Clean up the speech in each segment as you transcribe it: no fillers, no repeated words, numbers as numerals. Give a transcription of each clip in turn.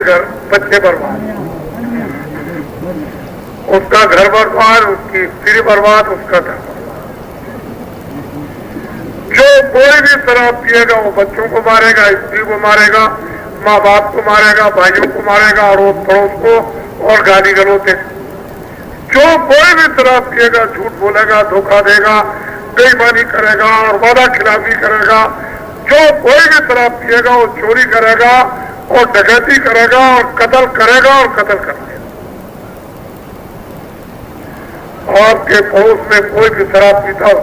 घर बच्चे बर्बाद, उसका घर बर्बाद, उसकी स्त्री बर्बाद, उसका घर बर्बाद। जो कोई भी शराब पिएगा वो बच्चों को मारेगा, स्त्री को मारेगा, माँ बाप को मारेगा, भाइयों को मारेगा, अड़ोस पड़ोस को और गाली गलौज। जो कोई भी शराब पिएगा झूठ बोलेगा, धोखा देगा, बेईमानी करेगा और वादा खिलाफी करेगा। जो कोई भी शराब पिएगा वो चोरी करेगा और डकैती करेगा और कत्ल करेगा और कत्ल कर देगा। आपके पड़ोस में कोई भी शराब पीता हो,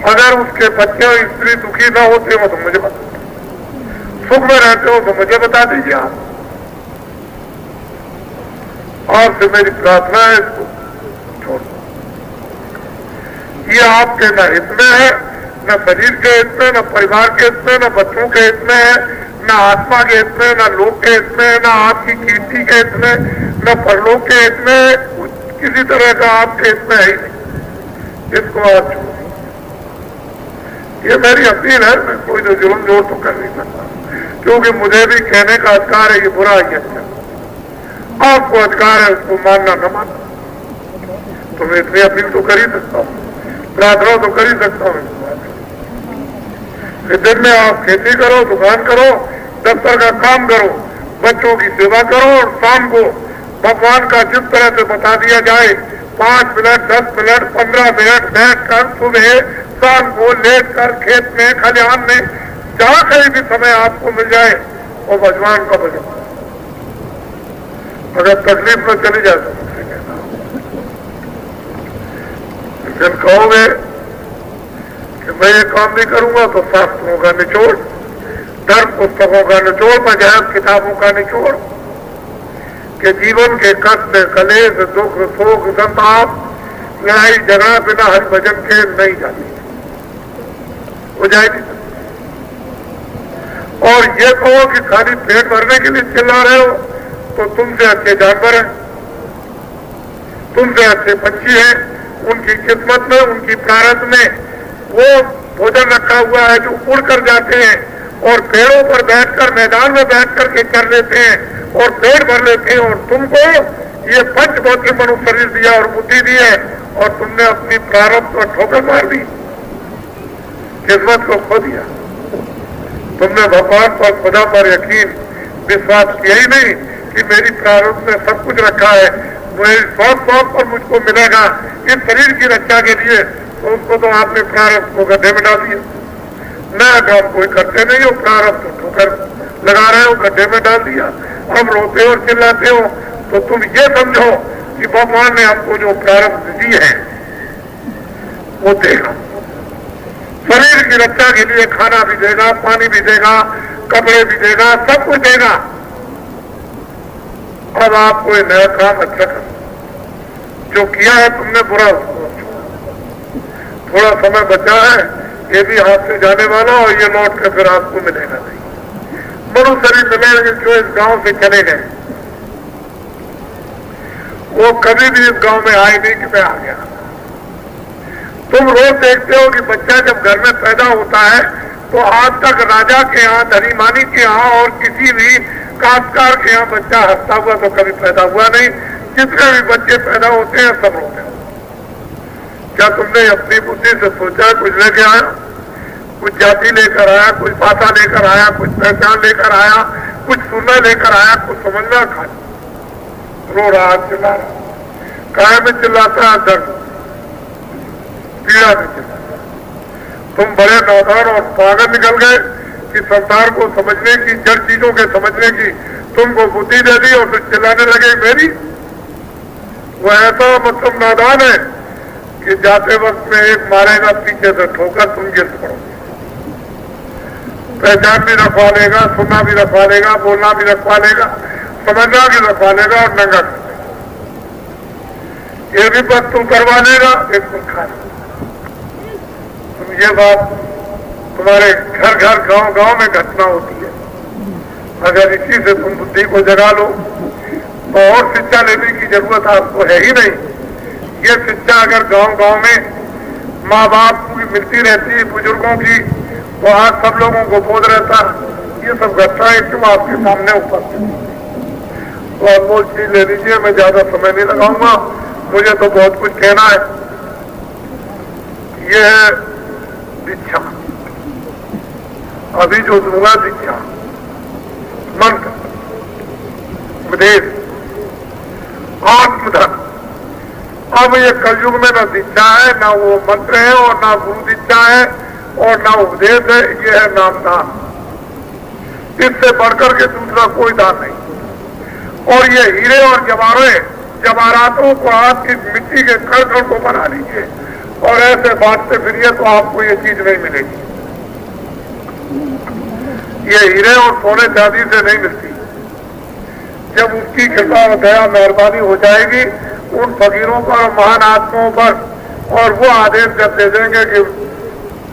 अगर उसके बच्चे और स्त्री दुखी ना होते हो तो मुझे बता, सुख में रहते हो तो मुझे बता दीजिए आप। और फिर मेरी प्रार्थना है इसको छोड़ दो। ये आपके न हित में है, न शरीर के हित में, न परिवार के हित में, न बच्चों के हित में है, न आत्मा के हित में, न लोक के हित में, न आपकी कीर्ति के हित में, न परलोक के हित में, किसी तरह का आपके हित में है ही नहीं। इसको आप छोड़, ये मेरी अपील है। मैं कोई तो जुल्म जोड़ तो कर नहीं सकता, क्योंकि मुझे भी कहने का अधिकार है, ये बुरा है, अच्छा आपको अधिकार है उसको मानना न मानना। तो मैं इतनी अपील तो कर ही सकता हूँ, प्रार्थना तो कर ही सकता हूँ। दिन में आप खेती करो, दुकान करो, दफ्तर का काम करो, बच्चों की सेवा करो और शाम को भगवान का जिस तरह से बता दिया जाए 5 मिनट, 10 मिनट, 15 मिनट बैठ कर सुबह शाम को लेट कर खेत में, खलिहान में, जहां कहीं भी समय आपको मिल जाए और भगवान का भजन। अगर तकलीफ में चली जाए तो मुझसे कहना, लेकिन कहोगे कि मैं ये काम नहीं करूंगा तो शास्त्रों का निचोड़, धर्म पुस्तकों का निचोड़, मजहब किताबों का निचोड़, कि जीवन के कष्ट, कलेश, दुख, शोक, संताप, लड़ाई झगड़ा बिना हरि भजन के नहीं जाती, हो जाएगी। और ये कहो कि खाली पेट भरने के लिए चिल्ला रहे हो तो तुमसे अच्छे जानवर हैं, तुमसे अच्छे पंछी हैं। उनकी किस्मत में, उनकी प्रारब्ध में वो भोजन रखा हुआ है जो उड़ कर जाते हैं और पेड़ों पर बैठकर, मैदान में बैठ कर के कर लेते हैं और पेट भर लेते हैं। और तुमको ये पंचभौतिक मनुष्य शरीर दिया और बुद्धि दी है और तुमने अपनी प्रारब्ध को ठोकर मार दी, किस्मत को खो दिया। तुमने भगवान पर, खुदा पर यकीन, विश्वास किया ही नहीं कि मेरी प्रारब्ध में सब कुछ रखा है, मेरी स्वास्थ्य पर मुझको मिलेगा इस शरीर की रक्षा के लिए। तो उसको तो आपने प्रारब्ध को गड्ढे में डाल दिया। नया काम कोई करते नहीं हो, प्रारब्ध तो ठोकर लगा रहे हो, गड्ढे में डाल दिया। अब रोते हो और चिल्लाते हो तो तुम ये समझो कि भगवान ने हमको जो प्रारब्ध दी है वो देगा, शरीर की रक्षा के लिए खाना भी देगा, पानी भी देगा, कपड़े भी देगा, सब कुछ देगा। अब आप कोई नया काम अच्छा करो, जो किया है तुमने बुरा उसको, थोड़ा समय बचा है, ये भी हाथ से जाने वाला और ये लौट कर फिर आपको मिलेगा नहीं। मनुष्य शरीर मिलेंगे जो इस गांव से चले गए, वो कभी भी इस गांव में आए नहीं कि मैं आ गया। तुम रोज देखते हो कि बच्चा जब घर में पैदा होता है तो आज तक राजा के यहाँ, धनीमानी के यहाँ और किसी भी काश्तकार के यहाँ बच्चा हंसता हुआ तो कभी पैदा हुआ नहीं। जितने भी बच्चे पैदा होते हैं सब रोते हैं। क्या तुमने अपनी बुद्धि से सोचा कुछ लेके आया, कुछ जाति लेकर आया, कुछ भाषा लेकर आया, कुछ पहचान लेकर आया, कुछ सुनना लेकर आया, कुछ समझना खा रो रहा, चिल्ला रहा, काहे में चिल्लाता है, दर्द पीड़ा में चिल्लाता। तुम बड़े नादान और पागल निकल गए कि संसार को समझने की, जड़ चीजों के समझने की तुमको बुद्धि दे दी और फिर चिल्लाने लगे मेरी। वो ऐसा मतलब नादान है कि जाते वक्त में एक मारेगा पीछे से ठोकर, तुम गिर पड़ोगे। पहचान भी रखवा लेगा, सुनना भी रखवा लेगा, बोलना भी रखवा लेगा, समझना भी रखवा लेगा और नंगा कर देगा। ये भी बात तुम करवा लेगा, एक तुम खा लेगा। तुम ये बात तुम्हारे घर घर, गांव गांव में घटना होती है। अगर इसी से तुम बुद्धि को जगा लो तो और शिक्षा लेने की जरूरत आपको है ही नहीं। ये शिक्षा अगर गांव गांव में माँ बाप की मिलती रहती, बुजुर्गों की, तो आज सब लोगों को बोध रहता ये सब घटनाएं क्यों आपके सामने उपस्थित हैं। तो अनमोल चीज ले लीजिए, मैं ज्यादा समय नहीं लगाऊंगा, मुझे तो बहुत कुछ कहना है। ये है दीक्षा, अभी जो दूंगा दीक्षा, मंत्र, उपदेश, आत्मधन। अब ये कलयुग में ना दीक्षा है, ना वो मंत्र है, और ना गुरु दीक्षा है, और ना उपदेश है, ये है नामदान। इससे बढ़कर के दूसरा कोई दान नहीं। और ये हीरे और जवाहरातों को आप इस मिट्टी के कण को बना लीजिए और ऐसे बांटते फिरिए तो आपको ये चीज नहीं मिलेगी। ये हीरे और सोने चांदी से नहीं मिलती। जब उसकी कृपा और दया मेहरबानी हो जाएगी उन फकीरों पर और महान आत्माओं पर, और वो आदेश जब दे देंगे कि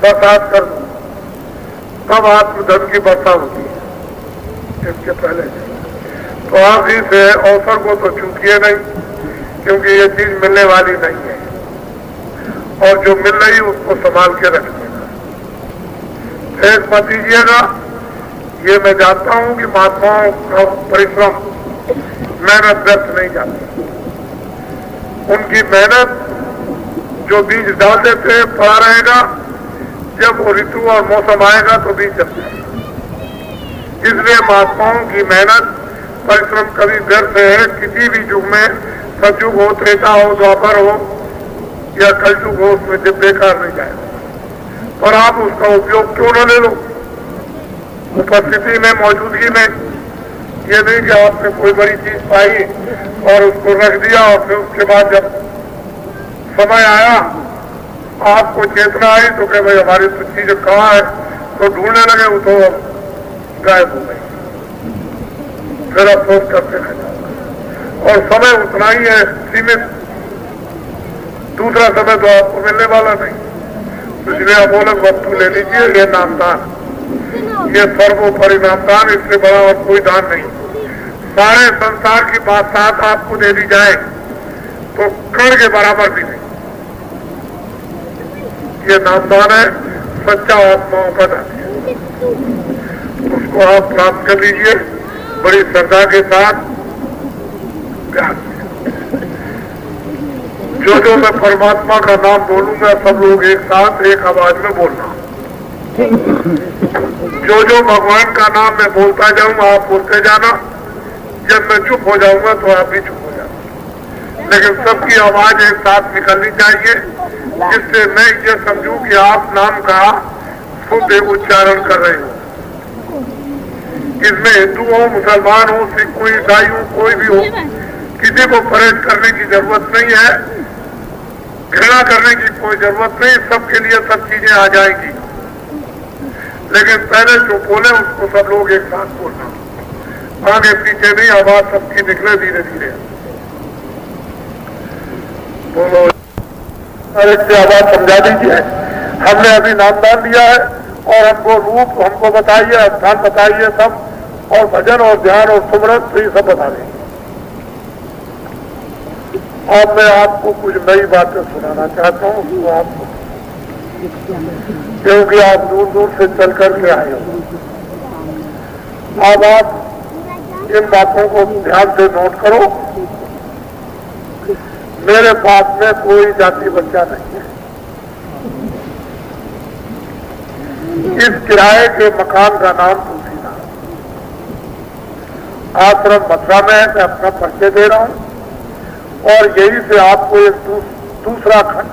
बरसात कर दो, तब आत्मधन की वर्षा होती है। इसके पहले तो आप इस अवसर को तो चूकिए नहीं, क्योंकि ये चीज मिलने वाली नहीं है, और जो मिल रही उसको संभाल के रखिएगा, फेंक मत दीजिएगा। ये मैं जानता हूं कि महात्माओं का परिश्रम, मेहनत व्यर्थ नहीं जाती। उनकी मेहनत, जो बीज डाल देते हैं पड़ा रहेगा, जब वो ऋतु और मौसम आएगा तो बीज जब जाएगा। इसलिए महात्माओं की मेहनत परिश्रम कभी व्यर्थ है। किसी भी युग में, सतयुग हो, त्रेता हो, द्वापर हो या कलयुग हो, उसमें जब बेकार नहीं जाएगा। पर आप उसका उपयोग क्यों न ले लो उपस्थिति में, मौजूदगी में। ये नहीं कि आपने कोई बड़ी चीज पाई और उसको रख दिया और फिर उसके बाद जब समय आया, आपको चेतना आई तो कहे भाई हमारी तो चीज कहाँ है, तो ढूंढने लगे, वो तो गायब हो गई। फिर अफसोस करते रह जाओगे, और समय उतना ही है सीमित, दूसरा समय तो आपको मिलने वाला नहीं। तो इसलिए अमोलक वस्तु ले लीजिए, ये नामदान, ये सर्वोपरि नामदान, इससे बड़ा और कोई दान नहीं। सारे संसार की बात साथ आपको दे दी जाए तो कण के बराबर भी नहीं। ये नामदान है, सच्चा आत्माओं का दान है। उसको आप प्राप्त कर लीजिए बड़ी श्रद्धा के साथ, प्यार से। जो मैं परमात्मा का नाम बोलूंगा, सब लोग एक साथ एक आवाज में बोलना। जो भगवान का नाम मैं बोलता जाऊंगा, आप बोलते जाना। जब मैं चुप हो जाऊंगा तो आप भी चुप हो जाना, लेकिन सबकी आवाज एक साथ निकलनी चाहिए, जिससे मैं ये समझूं कि आप नाम का शुद्ध उच्चारण कर रहे हो। इसमें हिंदू हो, मुसलमान हो, सिख हो, ईसाई हो, कोई भी हो, किसी को परहेज करने की जरूरत नहीं है, घृणा करने की कोई जरूरत नहीं। सबके लिए सब चीजें आ जाएंगी, लेकिन पहले जो बोले उसको सब लोग एक साथ बोलना, आगे पीछे नहीं, आवाज सबकी निकले धीरे धीरे। बोलो, एक से आवाज समझा दीजिए। हमने अभी नामदान दिया है और हमको रूप हमको बताइए, स्थान बताइए सब, और भजन और ध्यान और सुमरन तो ये सब बता देंगे। अब मैं आपको कुछ नई बातें सुनाना चाहता हूँ, तो आपको, क्योंकि आप दूर दूर से चल करके आए हो। अब आप इन बातों को ध्यान से नोट करो। मेरे पास में कोई जाति बच्चा नहीं है। इस किराए के मकान का नाम तुलसीदास। आश्रम मथुरा में है, मैं अपना परिचय दे रहा हूं, और यही से आपको एक दूसरा खंड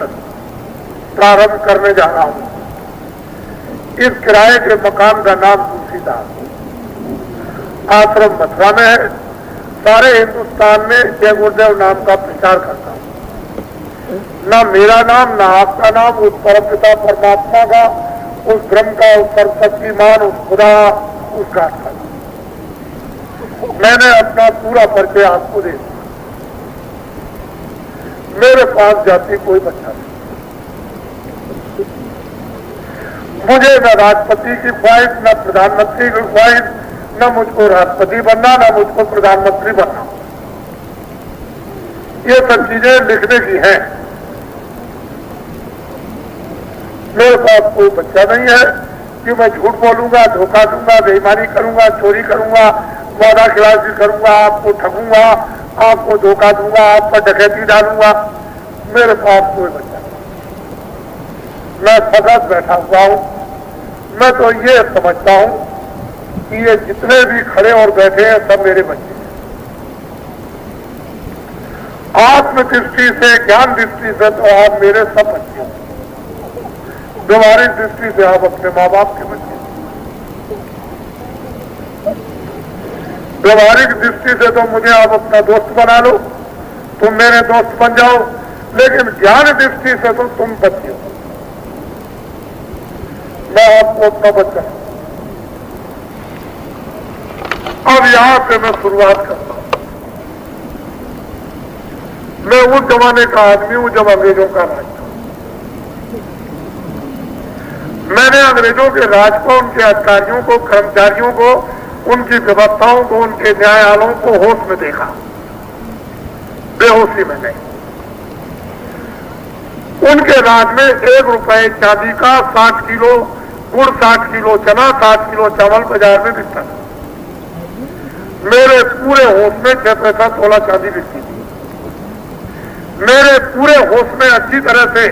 प्रारंभ करने जा रहा हूं। इस किराए के मकान का नाम तुलसीदास, आश्रम मथुरा में है। सारे हिंदुस्तान में जय गुरुदेव नाम का प्रचार करता हूं। ना मेरा नाम, ना आपका नाम, उस परमपिता परमात्मा का, उस ब्रह्म का, उस सर्वशक्तिमान, उस खुदा, उसका था। मैंने अपना पूरा परिचय आपको दे दिया। मेरे पास जाति कोई बच्चा नहीं। मुझे न राष्ट्रपति की ख्वाहिश, न प्रधानमंत्री की ख्वाहिश, न मुझको राष्ट्रपति बनना, न मुझको प्रधानमंत्री बनना। ये सब चीजें लिखने की हैं। मेरे पास कोई बच्चा नहीं है, कि मैं झूठ बोलूंगा, धोखा दूंगा, बेईमानी करूंगा, चोरी करूंगा, वादा खिलाफी करूंगा, आपको ठगूंगा, आपको धोखा दूंगा, आप पर डकैती डालूंगा। मेरे पास कोई बच्चा नहीं, मैं सतत बैठा हुआ हूं। मैं तो ये समझता हूं कि ये जितने भी खड़े और बैठे हैं सब मेरे बच्चे हैं। आत्म दृष्टि से, ज्ञान दृष्टि से तो आप मेरे सब बच्चे हैं। व्यवहारिक दृष्टि से आप अपने माँ बाप के बच्चे। व्यवहारिक दृष्टि से तो मुझे आप अपना दोस्त बना लो, तुम मेरे दोस्त बन जाओ, लेकिन ज्ञान दृष्टि से तो तुम बच्चे हो, मैं आपको अपना बच्चा। अब यहां से मैं शुरुआत करता हूं। मैं उस जमाने का आदमी हूं जब अंग्रेजों का राज था। मैंने अंग्रेजों के राज को, उनके अधिकारियों को, कर्मचारियों को, उनकी व्यवस्थाओं को, उनके न्यायालयों को होश में देखा, बेहोशी में नहीं। उनके राज में 1 रुपए चांदी का 60 किलो गुड़, 60 किलो चना, 60 किलो चावल बाजार में बिकता था। मेरे पूरे होश में 6 पैसा तोला चांदी बिकती थी। मेरे पूरे होश में अच्छी तरह से